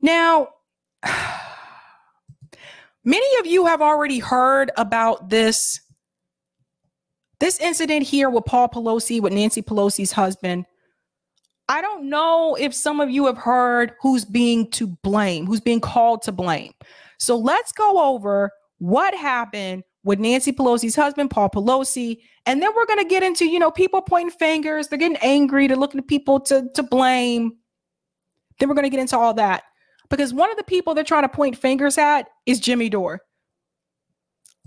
Now, many of you have already heard about this incident here with Paul Pelosi, with Nancy Pelosi's husband. I don't know if some of you have heard who's being to blame, who's being called to blame. So let's go over what happened with Nancy Pelosi's husband, Paul Pelosi. And then we're going to get into, people pointing fingers. They're getting angry. They're looking at people to blame. Then we're going to get into all that. Because one of the people they're trying to point fingers at is Jimmy Dore.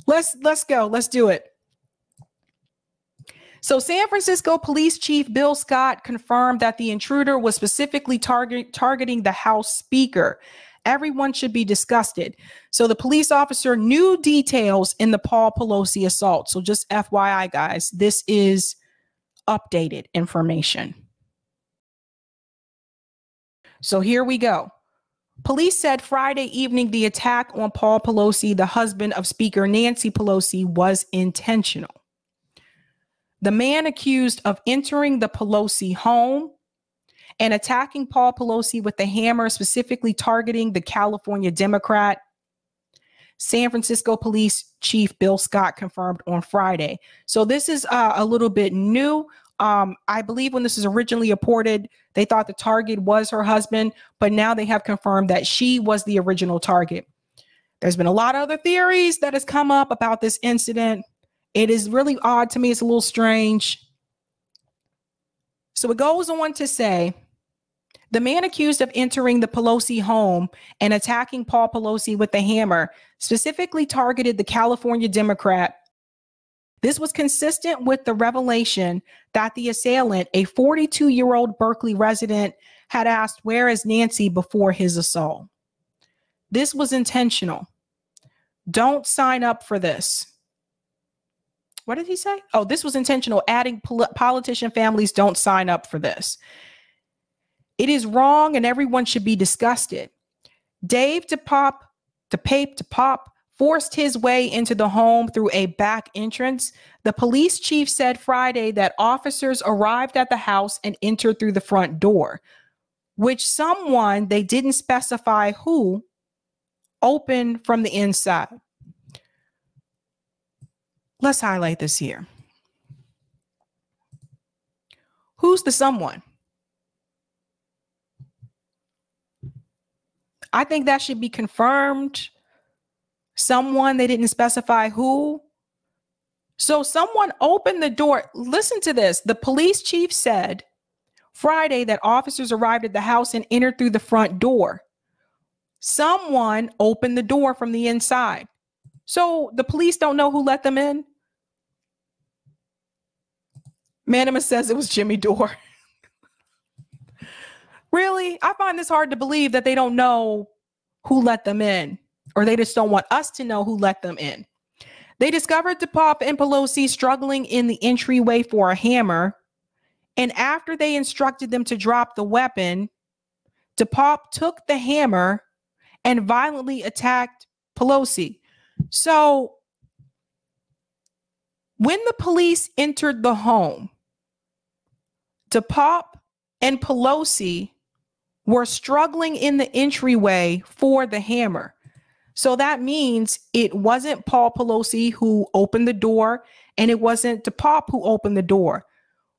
Let's go. Let's do it. So San Francisco Police Chief Bill Scott confirmed that the intruder was specifically targeting the House Speaker. Everyone should be disgusted. So the police officer knew details in the Paul Pelosi assault. So just FYI, guys, this is updated information. So here we go. Police said Friday evening the attack on Paul Pelosi, the husband of Speaker Nancy Pelosi, was intentional. The man accused of entering the Pelosi home and attacking Paul Pelosi with a hammer, specifically targeting the California Democrat, San Francisco Police Chief Bill Scott confirmed on Friday. So this is a little bit new. I believe when this was originally reported, they thought the target was her husband, but now they have confirmed that she was the original target. There's been a lot of other theories that has come up about this incident. It is really odd to me. It's a little strange. So it goes on to say, the man accused of entering the Pelosi home and attacking Paul Pelosi with a hammer specifically targeted the California Democrat. This was consistent with the revelation that the assailant, a 42-year-old Berkeley resident, had asked, "Where is Nancy?" before his assault. This was intentional. Don't sign up for this. What did he say? Oh, this was intentional. Adding politician families, don't sign up for this. It is wrong and everyone should be disgusted. Dave DePop forced his way into the home through a back entrance. The police chief said Friday that officers arrived at the house and entered through the front door, which someone, they didn't specify who, opened from the inside. Let's highlight this here. Who's the someone? I think that should be confirmed. Someone, they didn't specify who. So someone opened the door. Listen to this. The police chief said Friday that officers arrived at the house and entered through the front door. Someone opened the door from the inside. So the police don't know who let them in. Manima says it was Jimmy Dore. Really? I find this hard to believe that they don't know who let them in, or they just don't want us to know who let them in. They discovered DePop and Pelosi struggling in the entryway for a hammer. And after they instructed them to drop the weapon, DePop took the hammer and violently attacked Pelosi. So when the police entered the home, DePop and Pelosi were struggling in the entryway for the hammer. So that means it wasn't Paul Pelosi who opened the door, and it wasn't DePop who opened the door.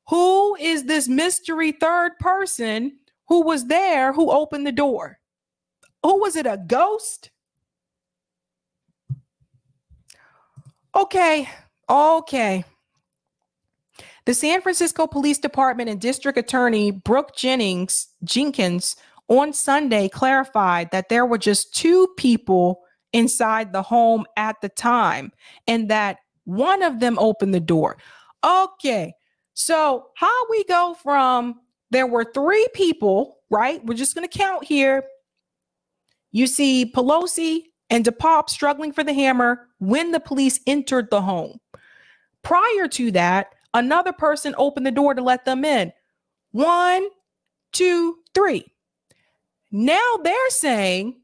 Who is this mystery third person who was there who opened the door? Who was it? A ghost? Okay. The San Francisco Police Department and District Attorney Brooke Jenkins on Sunday clarified that there were just two people inside the home at the time and that one of them opened the door. Okay, so how we go from there were three people, right? We're just going to count here. You see Pelosi and DePop struggling for the hammer when the police entered the home. Prior to that, another person opened the door to let them in. 1, 2, 3. Now they're saying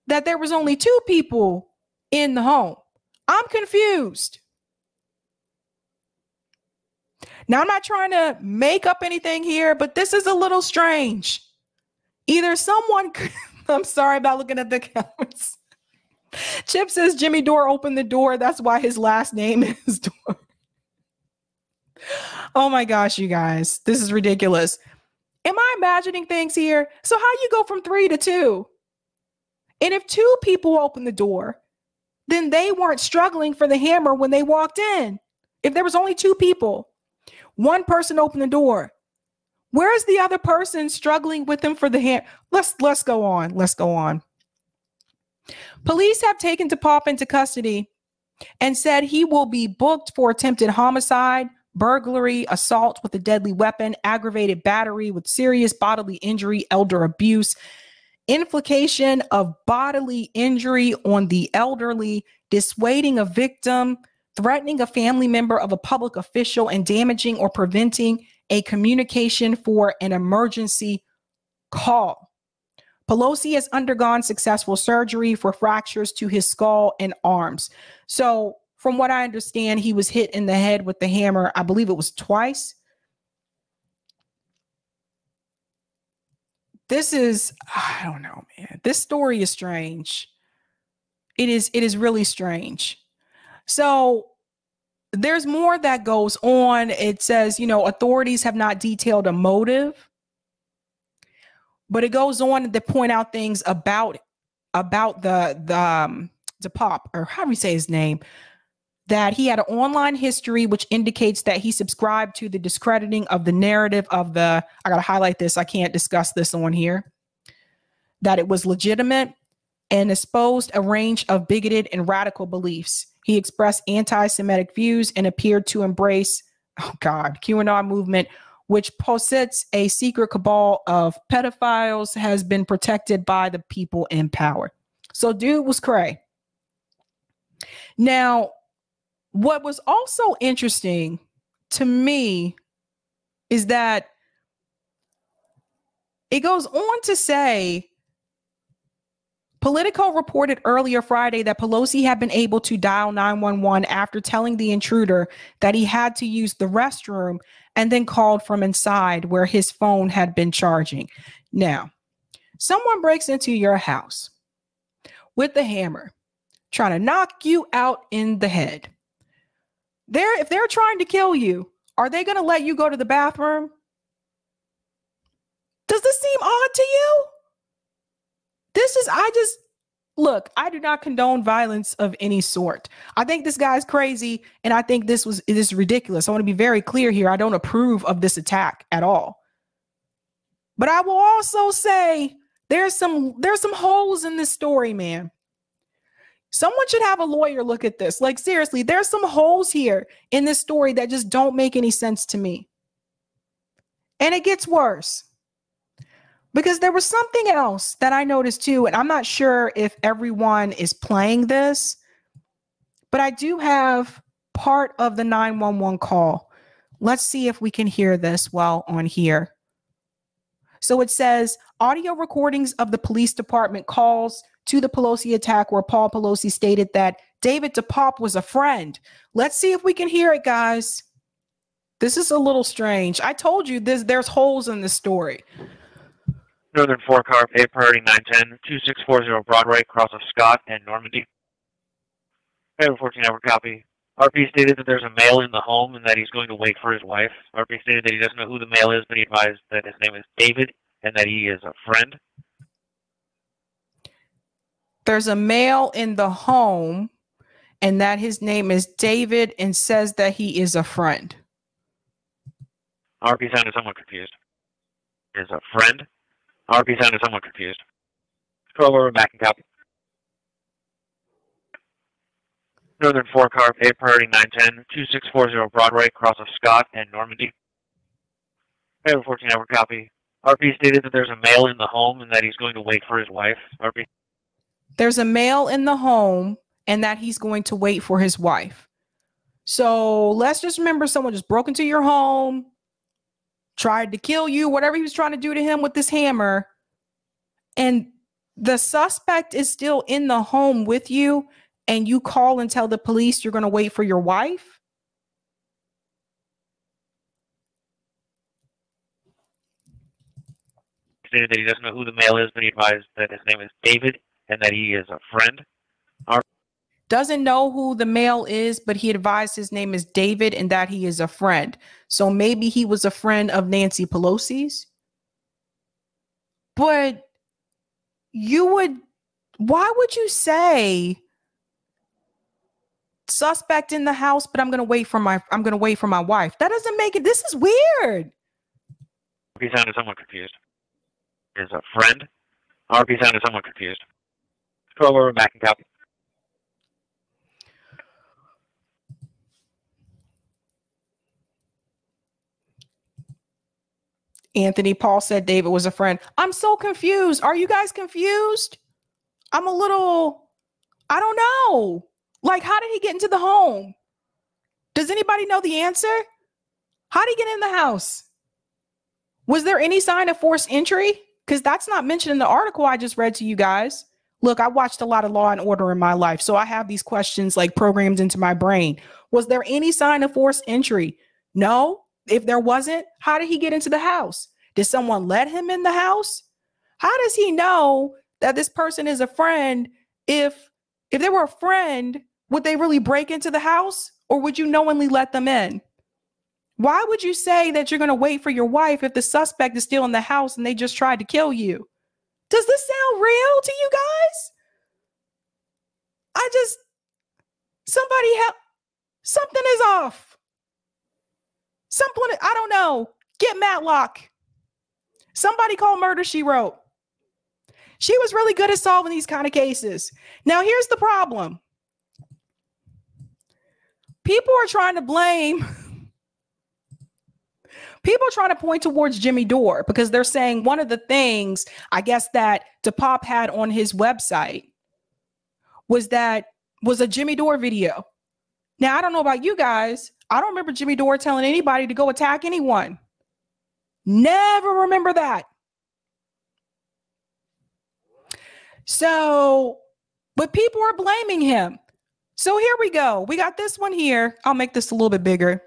that there was only two people in the home. I'm confused. Now, I'm not trying to make up anything here, but this is a little strange. Either someone I'm sorry about looking at the comments. Chip says Jimmy Dore opened the door. That's why his last name is Dore. Oh my gosh, you guys, this is ridiculous. Am I imagining things here? So how you go from 3 to 2? And if 2 people open the door, then they weren't struggling for the hammer when they walked in. If there was only 2 people, 1 person opened the door. Where is the other person struggling with him for the hammer? Let's go on. Let's go on. Police have taken DePape into custody and said he will be booked for attempted homicide, burglary, assault with a deadly weapon, aggravated battery with serious bodily injury, elder abuse, infliction of bodily injury on the elderly, dissuading a victim, threatening a family member of a public official, and damaging or preventing a communication for an emergency call. Pelosi has undergone successful surgery for fractures to his skull and arms. So from what I understand, he was hit in the head with the hammer. I believe it was twice. This is, I don't know, man. This story is strange. It is really strange. So there's more that goes on. It says, you know, authorities have not detailed a motive, but it goes on to point out things about the DePape, or how do we say his name, that he had an online history which indicates that he subscribed to the discrediting of the narrative of the, I got to highlight this, I can't discuss this on here, that it was legitimate and espoused a range of bigoted and radical beliefs. He expressed anti-Semitic views and appeared to embrace, QAnon movement, which posits a secret cabal of pedophiles, has been protected by the people in power. So dude was cray. Now, what was also interesting to me is that it goes on to say, Politico reported earlier Friday that Pelosi had been able to dial 911 after telling the intruder that he had to use the restroom, and then called from inside where his phone had been charging. Now, someone breaks into your house with a hammer, trying to knock you out in the head. If they're trying to kill you, are they going to let you go to the bathroom? Does this seem odd to you? Look, I do not condone violence of any sort. I think this guy's crazy, and I think this is ridiculous. I want to be very clear here. I don't approve of this attack at all. But I will also say there's some holes in this story, man. Someone should have a lawyer look at this. Like, seriously, there's some holes here in this story that just don't make any sense to me. And it gets worse. Because there was something else that I noticed too, and I'm not sure if everyone is playing this, but I do have part of the 911 call. Let's see if we can hear this while on here. So it says, audio recordings of the police department calls to the Pelosi attack where Paul Pelosi stated that David DePape was a friend. Let's see if we can hear it, guys. This is a little strange. I told you there's holes in this story. Northern 4-car, A priority 910, 2640 Broadway, cross of Scott and Normandy. 14-hour copy. RP stated that there's a male in the home and that he's going to wait for his wife. RP stated that he doesn't know who the male is, but he advised that his name is David and that he is a friend. There's a male in the home and that his name is David and says that he is a friend. RP sounded somewhat confused. Is a friend? RP sounded somewhat confused. 12 over back and copy. Northern 4-car, A priority 910, 2640 Broadway, cross of Scott and Normandy. 14-hour copy. RP stated that there's a male in the home and that he's going to wait for his wife. RP. There's a male in the home and that he's going to wait for his wife. So let's just remember someone just broke into your home, tried to kill you, whatever he was trying to do to him with this hammer, and the suspect is still in the home with you, and you call and tell the police you're going to wait for your wife? stated that he doesn't know who the male is, but he advised that his name is David and that he is a friend. Doesn't know who the male is, but he advised his name is David and that he is a friend. So maybe he was a friend of Nancy Pelosi's. But why would you say suspect in the house, but I'm going to wait for my wife? That doesn't make it. This is weird. He sounded somewhat confused. Is a friend. RP sounded somewhat confused. Scroll over back and copy. Anthony Paul said David was a friend. I'm so confused. Are you guys confused? I don't know. Like, how did he get into the home? Does anybody know the answer? How did he get in the house? Was there any sign of forced entry? Because that's not mentioned in the article I just read to you guys. Look, I watched a lot of Law and Order in my life, so I have these questions like programmed into my brain. Was there any sign of forced entry? No. If there wasn't, how did he get into the house? Did someone let him in the house? How does he know that this person is a friend? If they were a friend, would they really break into the house, or would you knowingly let them in? Why would you say that you're going to wait for your wife if the suspect is still in the house and they just tried to kill you? Does this sound real to you guys? Somebody help. Something is off. I don't know. Get Matlock. Somebody call Murder, She Wrote. She was really good at solving these kind of cases. Now, here's the problem. People are trying to point towards Jimmy Dore because they're saying one of the things, I guess, that DePop had on his website was a Jimmy Dore video. Now, I don't know about you guys. I don't remember Jimmy Dore telling anybody to go attack anyone. Never remember that. So, but people are blaming him. So here we go. We got this one here. I'll make this a little bit bigger.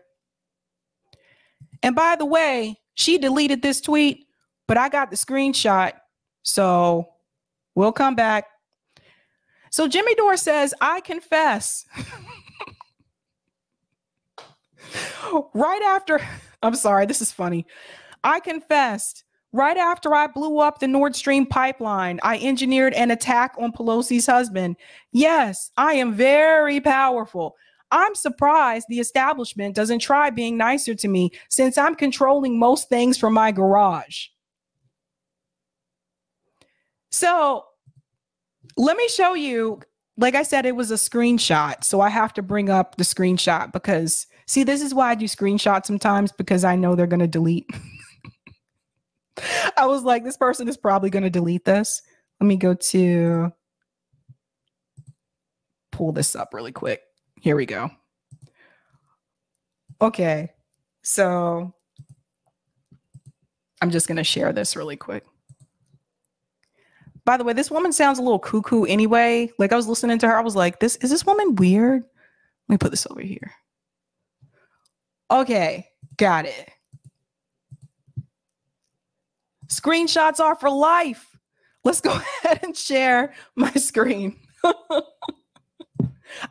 And by the way, she deleted this tweet, but I got the screenshot. So we'll come back. So Jimmy Dore says, I confess. Right after, I'm sorry, this is funny. I confessed. Right after I blew up the Nord Stream pipeline, I engineered an attack on Pelosi's husband. Yes, I am very powerful. I'm surprised the establishment doesn't try being nicer to me since I'm controlling most things from my garage. So let me show you. Like I said, it was a screenshot. So I have to bring up the screenshot because, see, this is why I do screenshots sometimes, because I know they're going to delete. I was like, this person is probably going to delete this. Let me go to pull this up really quick. Here we go. Okay. So I'm just going to share this really quick. By the way, this woman sounds a little cuckoo anyway. Like I was listening to her. I was like, is this woman weird? Let me put this over here. Okay. Got it. Screenshots are for life. Let's go ahead and share my screen.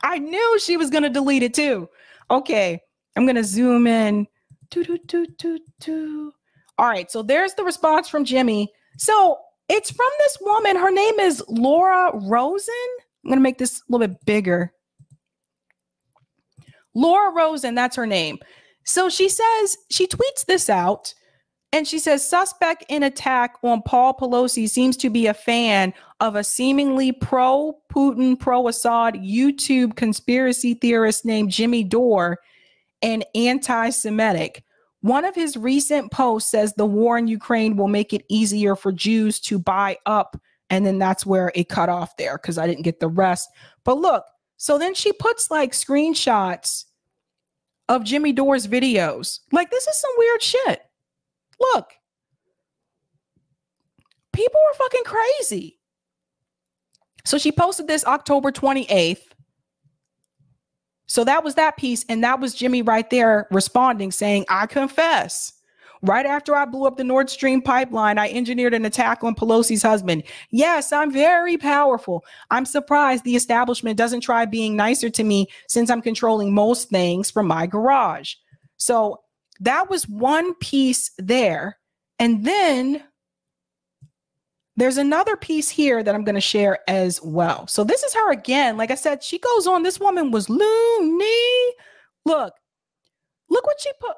I knew she was going to delete it too. Okay. I'm going to zoom in. All right. So there's the response from Jimmy. So it's from this woman. Her name is Laura Rosen. I'm going to make this a little bit bigger. Laura Rosen, that's her name. So she says, she tweets this out. And she says, suspect in attack on Paul Pelosi seems to be a fan of a seemingly pro-Putin, pro-Assad YouTube conspiracy theorist named Jimmy Dore and anti-Semitic. One of his recent posts says the war in Ukraine will make it easier for Jews to buy up. And then that's where it cut off there because I didn't get the rest. But look, so then she puts like screenshots of Jimmy Dore's videos. Like, this is some weird shit. Look, people are fucking crazy. So she posted this October 28th. So that was that piece. And that was Jimmy right there responding, saying, I confess. Right after I blew up the Nord Stream pipeline, I engineered an attack on Pelosi's husband. Yes, I'm very powerful. I'm surprised the establishment doesn't try being nicer to me since I'm controlling most things from my garage. So that was one piece there. And then there's another piece here that I'm going to share as well. So this is her again. Like I said, she goes on. This woman was loony. Look what she put.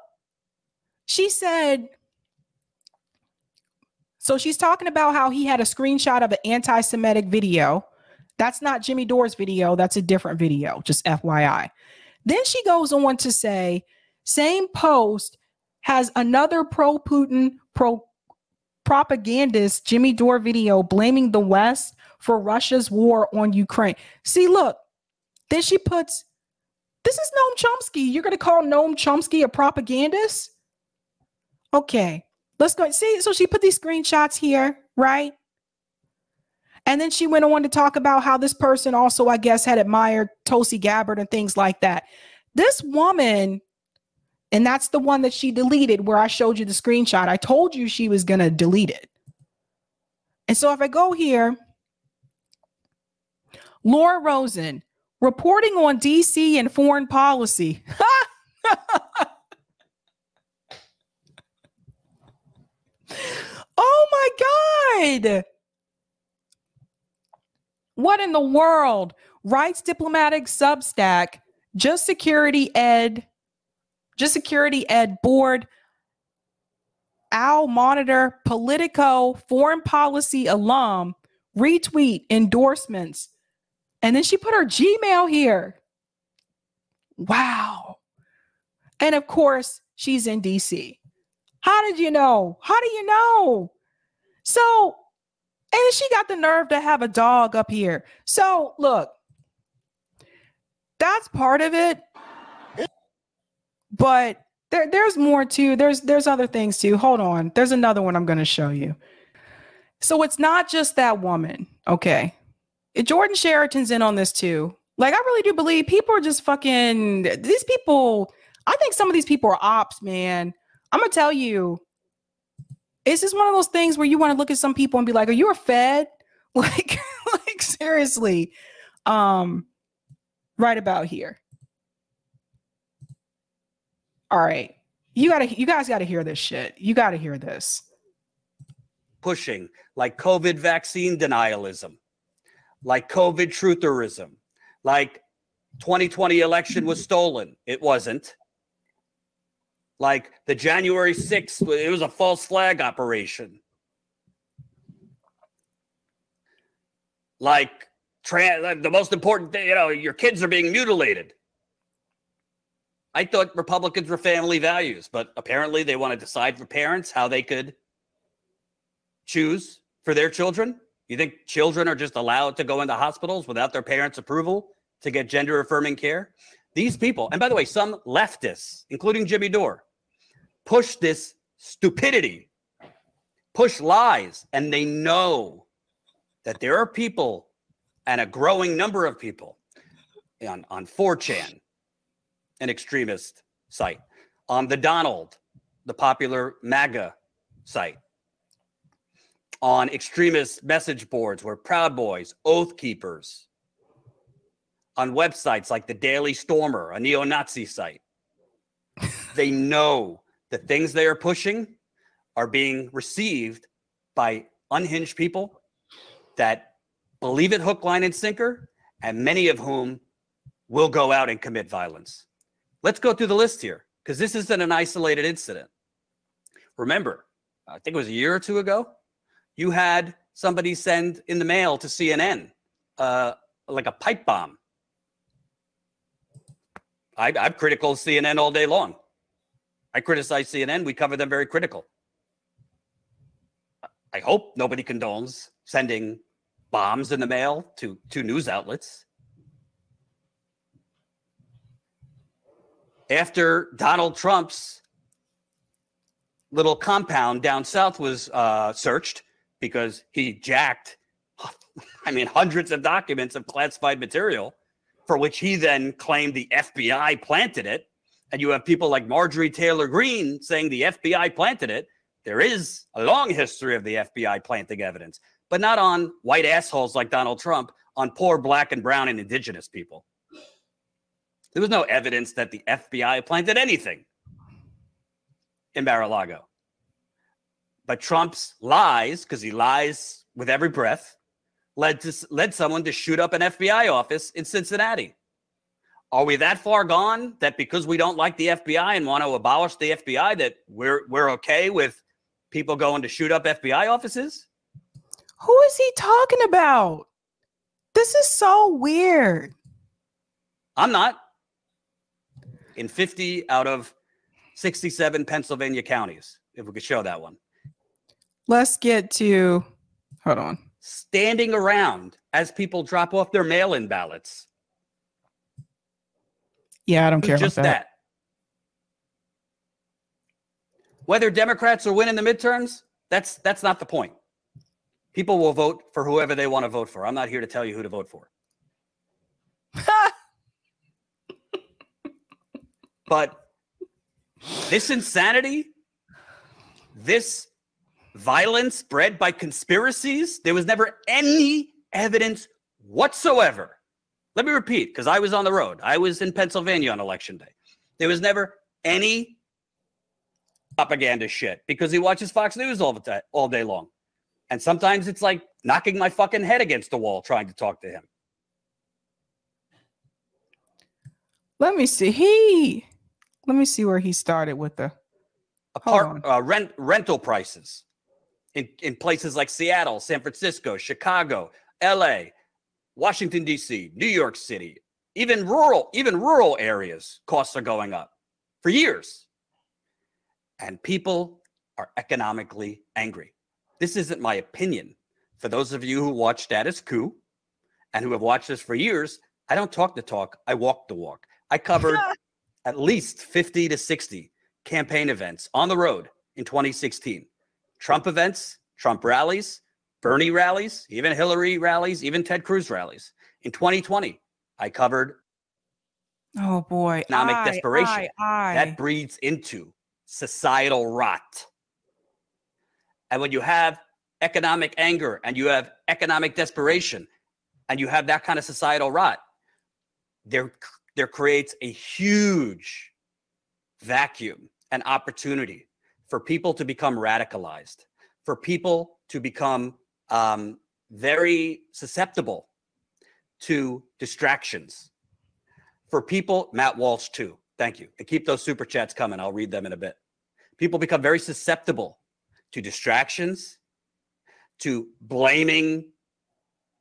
She said, so she's talking about how he had a screenshot of an anti-Semitic video. That's not Jimmy Dore's video. That's a different video, just FYI. Then she goes on to say, same post has another pro-Putin, propagandist Jimmy Dore video blaming the West for Russia's war on Ukraine. See, look, then she puts, this is Noam Chomsky. You're going to call Noam Chomsky a propagandist? Okay, let's go. See, so she put these screenshots here, right? And then she went on to talk about how this person also, I guess, had admired Tulsi Gabbard and things like that. This woman, and that's the one that she deleted where I showed you the screenshot. I told you she was going to delete it. And so if I go here, Laura Rosen, reporting on DC and foreign policy. Oh my God. What in the world? Rights Diplomatic Substack, Just Security Ed Board, Al Monitor, Politico, Foreign Policy alum, retweet endorsements. And then she put her Gmail here. Wow. And of course, she's in DC. How did you know? How do you know? So, and she got the nerve to have a dog up here. So look, that's part of it. But there's more too. There's other things too. Hold on. There's another one I'm going to show you. So it's not just that woman. Okay. Jordan Sheraton's in on this too. Like, I really do believe people are just fucking, these people, I think some of these people are ops, man. I'm going to tell you, it's just one of those things where you want to look at some people and be like, are you a Fed? Like seriously. Right about here. All right. You guys got to hear this shit. You got to hear this. Pushing like COVID vaccine denialism, like COVID trutherism, like 2020 election was stolen. It wasn't. Like the January 6th, it was a false flag operation. Like the most important thing, your kids are being mutilated. I thought Republicans were family values, but apparently they want to decide for parents how they could choose for their children. You think children are just allowed to go into hospitals without their parents' approval to get gender affirming care? These people, and by the way, some leftists, including Jimmy Dore, push this stupidity, push lies, and they know that there are people, and a growing number of people on 4chan, an extremist site, on the Donald, the popular MAGA site, on extremist message boards where Proud Boys, Oath Keepers, on websites like the Daily Stormer, a neo-Nazi site. They know the things they are pushing are being received by unhinged people that believe it hook, line, and sinker, and many of whom will go out and commit violence. Let's go through the list here, because this isn't an isolated incident. Remember, I think it was a year or two ago, you had somebody send in the mail to CNN like a pipe bomb. I'm critical of CNN all day long. I criticize CNN. We cover them very critical. I hope nobody condones sending bombs in the mail to news outlets. After Donald Trump's little compound down south was searched because he jacked, hundreds of documents of classified material for which he then claimed the FBI planted it. and you have people like Marjorie Taylor Greene saying the FBI planted it, there is a long history of the FBI planting evidence, but not on white assholes like Donald Trump, on poor black and brown and indigenous people. There was no evidence that the FBI planted anything in Mar-a-Lago. But Trump's lies, because he lies with every breath, led someone to shoot up an FBI office in Cincinnati. Are we that far gone that because we don't like the FBI and want to abolish the FBI that we're okay with people going to shoot up FBI offices? Who is he talking about? This is so weird. I'm not. In 50 out of 67 Pennsylvania counties, if we could show that one. Let's get to, hold on. Standing around as people drop off their mail-in ballots. Yeah, I don't care Just about that. Whether Democrats are winning the midterms, that's not the point. People will vote for whoever they want to vote for. I'm not here to tell you who to vote for. But this insanity, this violence bred by conspiracies, there was never any evidence whatsoever. Let me repeat, because I was on the road. I was in Pennsylvania on election day. There was never any propaganda shit because he watches Fox News all day long. And sometimes it's like knocking my fucking head against the wall trying to talk to him. Let me see. Let me see where he started with the rental prices in places like Seattle, San Francisco, Chicago, LA, Washington, D.C., New York City, even rural areas, costs are going up for years. And people are economically angry. This isn't my opinion. For those of you who watch Status Coup and who have watched this for years, I don't talk the talk, I walk the walk. I covered at least 50 to 60 campaign events on the road in 2016. Trump events, Trump rallies, Bernie rallies, even Hillary rallies, even Ted Cruz rallies. In 2020, I covered economic desperation. That breeds into societal rot. And when you have economic anger and you have economic desperation and you have that kind of societal rot, there creates a huge vacuum and opportunity for people to become radicalized, for people to become very susceptible to distractions, for people, Matt Walsh too, thank you. And keep those super chats coming. I'll read them in a bit. People become very susceptible to distractions, to blaming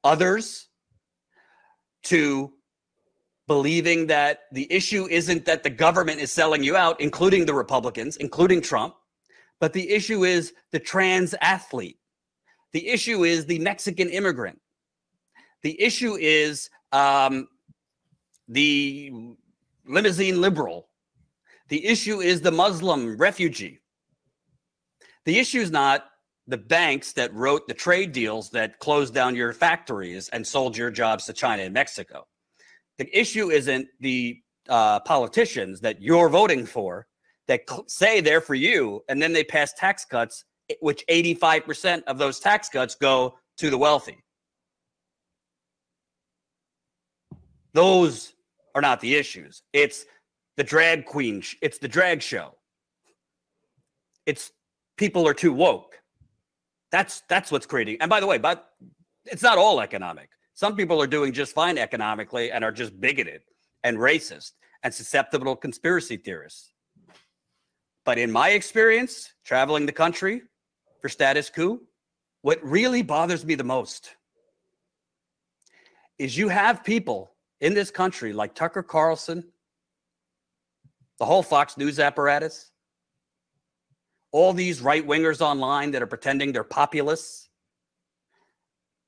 others, to believing that the issue isn't that the government is selling you out, including the Republicans, including Trump, but the issue is the trans athlete. The issue is the Mexican immigrant. The issue is the limousine liberal. The issue is the Muslim refugee. The issue is not the banks that wrote the trade deals that closed down your factories and sold your jobs to China and Mexico. The issue isn't the politicians that you're voting for that say they're for you, and then they pass tax cuts, which 85% of those tax cuts go to the wealthy. Those are not the issues. It's the drag queen. It's the drag show. It's people are too woke. That's what's creating. And by the way, but it's not all economic. Some people are doing just fine economically and are just bigoted and racist and susceptible to conspiracy theorists. But in my experience, traveling the country for Status Coup, what really bothers me the most is you have people in this country like Tucker Carlson, the whole Fox News apparatus, all these right-wingers online that are pretending they're populists.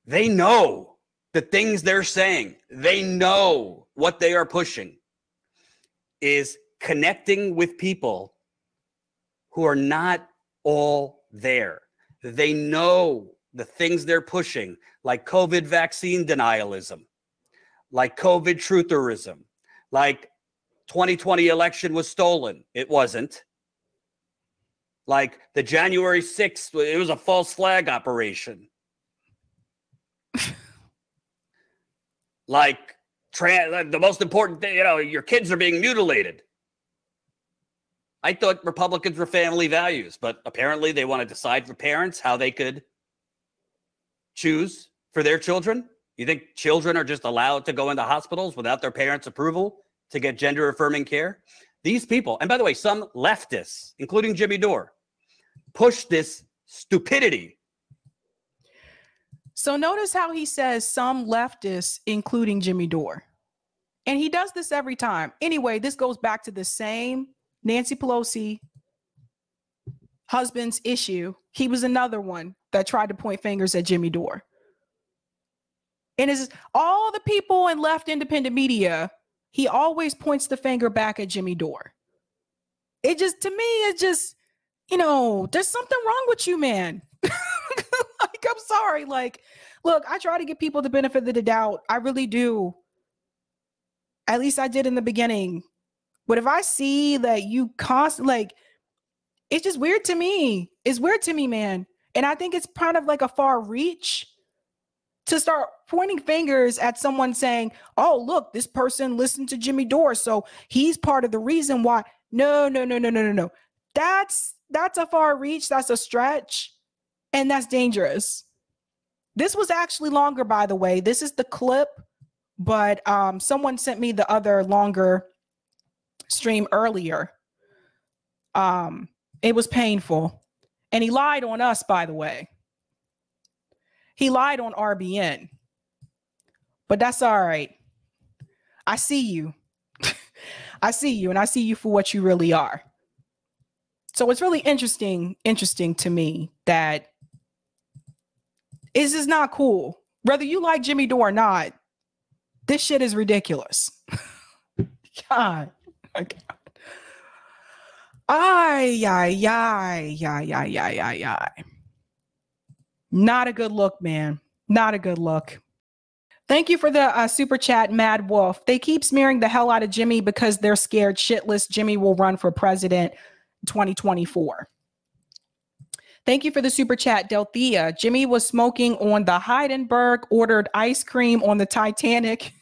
They know the things they're saying. They know what they are pushing is connecting with people who are not all there. They know the things they're pushing, like COVID vaccine denialism, like COVID trutherism, like 2020 election was stolen. It wasn't. Like the January 6th, it was a false flag operation. Like the most important thing, your kids are being mutilated. I thought Republicans were family values, but apparently they want to decide for parents how they could choose for their children. You think children are just allowed to go into hospitals without their parents' approval to get gender affirming care? These people, and by the way, some leftists, including Jimmy Dore, push this stupidity. So notice how he says some leftists, including Jimmy Dore. And he does this every time. Anyway, this goes back to the same Nancy Pelosi husband's issue. He was another one that tried to point fingers at Jimmy Dore. And it's all the people in left independent media, he always points the finger back at Jimmy Dore. It just, to me, it's just, there's something wrong with you, man. Like, I'm sorry. Like, look, I try to give people the benefit of the doubt. I really do. At least I did in the beginning. But if I see that you constantly, it's just weird to me. It's weird to me, man. And I think it's kind of like a far reach to start pointing fingers at someone saying, oh, look, this person listened to Jimmy Dore, so he's part of the reason why. No. That's a far reach. That's a stretch. And that's dangerous. This was actually longer, by the way. This is the clip, but someone sent me the other longer stream earlier. It was painful. And he lied on us, by the way. He lied on RBN. But that's all right. I see you. I see you, and I see you for what you really are. So it's really interesting to me that this is not cool. Whether you like Jimmy Dore or not, this shit is ridiculous. God. Okay. Ay. Not a good look, man. Not a good look. Thank you for the super chat, Mad Wolf. They keep smearing the hell out of Jimmy because they're scared shitless Jimmy will run for president 2024. Thank you for the super chat, Delthea. Jimmy was smoking on the Heidenberg, ordered ice cream on the Titanic,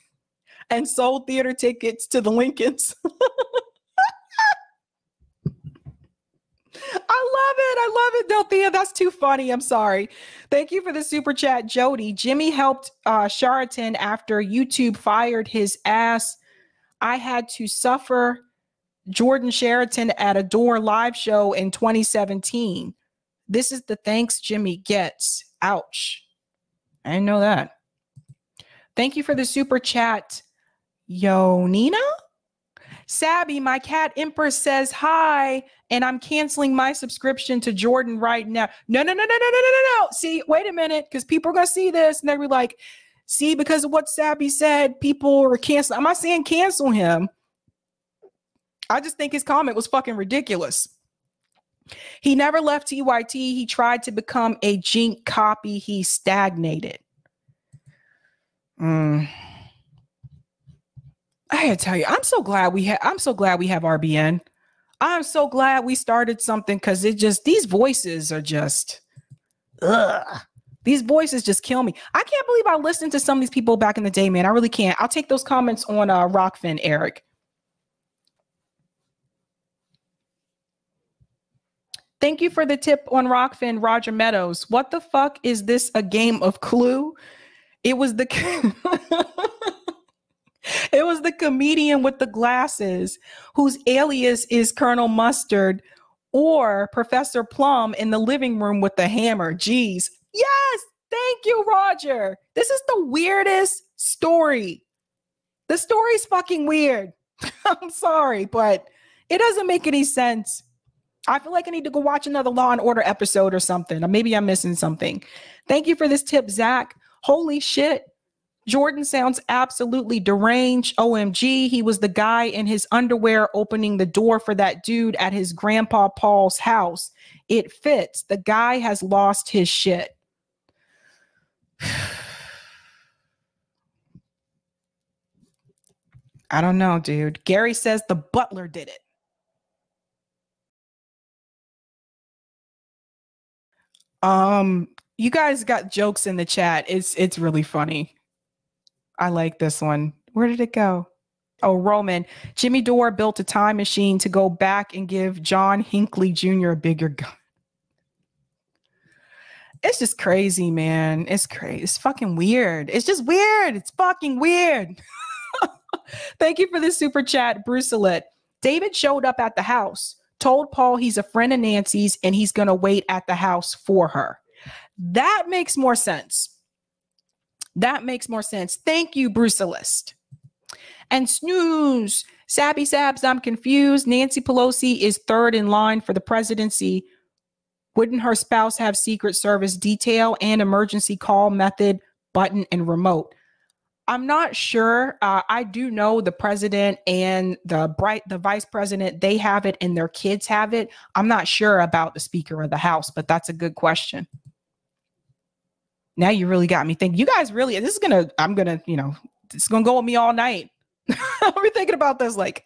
and sold theater tickets to the Lincolns. I love it, Delthea. That's too funny. I'm sorry. Thank you for the super chat, Jody. Jimmy helped Sheraton after YouTube fired his ass. I had to suffer Jordan Sheraton at a Door live show in 2017. This is the thanks Jimmy gets. Ouch. I didn't know that. Thank you for the super chat, Yonina. Sabby, my cat Empress says hi, and I'm canceling my subscription to Jordan right now. No. See, wait a minute, because people are going to see this, and they're going to be like, see, because of what Sabby said, people are canceling. I'm not saying cancel him. I just think his comment was fucking ridiculous. He never left TYT. He tried to become a Jink copy. He stagnated. I gotta tell you, I'm so glad we have RBN. I'm so glad we started something, because these voices are just, ugh. These voices just kill me. I can't believe I listened to some of these people back in the day, man. I really can't. I'll take those comments on Rockfin, Eric. Thank you for the tip on Rockfin, Roger Meadows. What the fuck is this, a game of Clue? It was the it was the comedian with the glasses whose alias is Colonel Mustard or Professor Plum in the living room with the hammer. Jeez. Yes. Thank you, Roger. This is the weirdest story. The story's fucking weird. I'm sorry, but it doesn't make any sense. I feel like I need to go watch another Law and Order episode or something. Or maybe I'm missing something. Thank you for this tip, Zach. Holy shit. Jordan sounds absolutely deranged. OMG. He was the guy in his underwear opening the door for that dude at his grandpa Paul's house. It fits. The guy has lost his shit. I don't know, dude. Gary says the butler did it. You guys got jokes in the chat. It's really funny. I like this one. Where did it go? Oh, Roman. Jimmy Dore built a time machine to go back and give John Hinckley Jr. a bigger gun. It's just crazy, man. It's crazy. It's fucking weird. It's just weird. It's fucking weird. Thank you for the super chat, Brucelet. David showed up at the house, told Paul he's a friend of Nancy's and he's going to wait at the house for her. That makes more sense. That makes more sense. Thank you, Brucelist. And snooze. Sabby Sabs, I'm confused. Nancy Pelosi is third in line for the presidency. Wouldn't her spouse have Secret Service detail and emergency call method, button, and remote? I'm not sure. I do know the president and the vice president, they have it and their kids have it. I'm not sure about the Speaker of the House, but that's a good question. Now you really got me thinking. You guys really, it's gonna go with me all night. I'll be thinking about this like